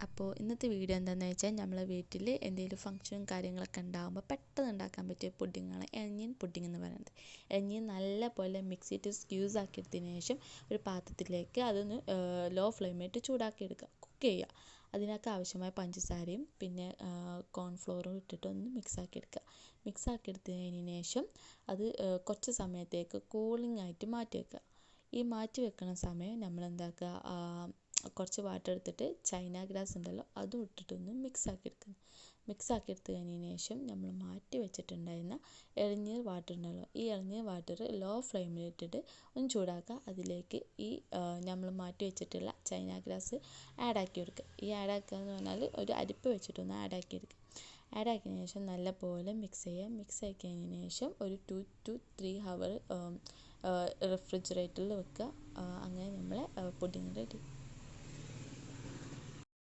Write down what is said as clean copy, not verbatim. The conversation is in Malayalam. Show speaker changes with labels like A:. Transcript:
A: അപ്പോൾ ഇന്നത്തെ വീഡിയോ എന്താണെന്ന് വെച്ചാൽ നമ്മളെ വീട്ടിൽ എന്തെങ്കിലും ഫംഗ്ഷനും കാര്യങ്ങളൊക്കെ ഉണ്ടാകുമ്പോൾ പെട്ടെന്ന് ഉണ്ടാക്കാൻ പറ്റിയ പുഡിങ്ങാണ് ഇളനീർ പുഡിംഗ് എന്ന് പറയുന്നത്. ഇളനീർ നല്ല പോലെ മിക്സിയിട്ട് സ്ക്യൂസ് ആക്കിയെടുത്തതിന് ശേഷം ഒരു പാത്രത്തിലേക്ക് അതൊന്ന് ലോ ഫ്ലെയിമിലിട്ട് ചൂടാക്കി എടുക്കുക, കുക്ക് ചെയ്യുക. അതിനൊക്കെ ആവശ്യമായ പഞ്ചസാരയും പിന്നെ കോൺഫ്ലോറും ഇട്ടിട്ട് ഒന്ന് മിക്സാക്കി എടുക്കുക. മിക്സാക്കി എടുത്തതിന് ശേഷം അത് കുറച്ച് സമയത്തേക്ക് കൂളിംഗ് ആയിട്ട് മാറ്റി വെക്കുക. ഈ മാറ്റി വെക്കുന്ന സമയം നമ്മൾ എന്താക്കുക, കുറച്ച് വാട്ടർ എടുത്തിട്ട് ചൈന ഗ്രാസ് ഉണ്ടല്ലോ അതും ഇട്ടിട്ടൊന്ന് മിക്സാക്കി എടുക്കുന്നു. മിക്സാക്കി എടുത്ത് കഴിഞ്ഞതിന് ശേഷം നമ്മൾ മാറ്റി വെച്ചിട്ടുണ്ടായിരുന്ന ഇളനീർ വാട്ടർ ഉണ്ടല്ലോ, ഈ ഇളനീർ വാട്ടർ ലോ ഫ്ലെയിമിലിട്ടിട്ട് ഒന്ന് ചൂടാക്കുക. അതിലേക്ക് ഈ നമ്മൾ മാറ്റി വെച്ചിട്ടുള്ള ചൈന ഗ്രാസ് ആഡാക്കി എടുക്കുക. ഈ ആഡാക്കുക എന്ന് പറഞ്ഞാൽ ഒരു അരിപ്പ് വെച്ചിട്ടൊന്ന് ആഡാക്കി എടുക്കുക. ആഡാക്കിയതിന് ശേഷം നല്ലപോലെ മിക്സ് ചെയ്യുക. മിക്സ് ആക്കി കഴിഞ്ഞതിന് ശേഷം ഒരു 2 to 3 hour റെഫ്രിജറേറ്ററിൽ വെക്കുക. അങ്ങനെ നമ്മളെ പുഡിംഗ് റെഡി.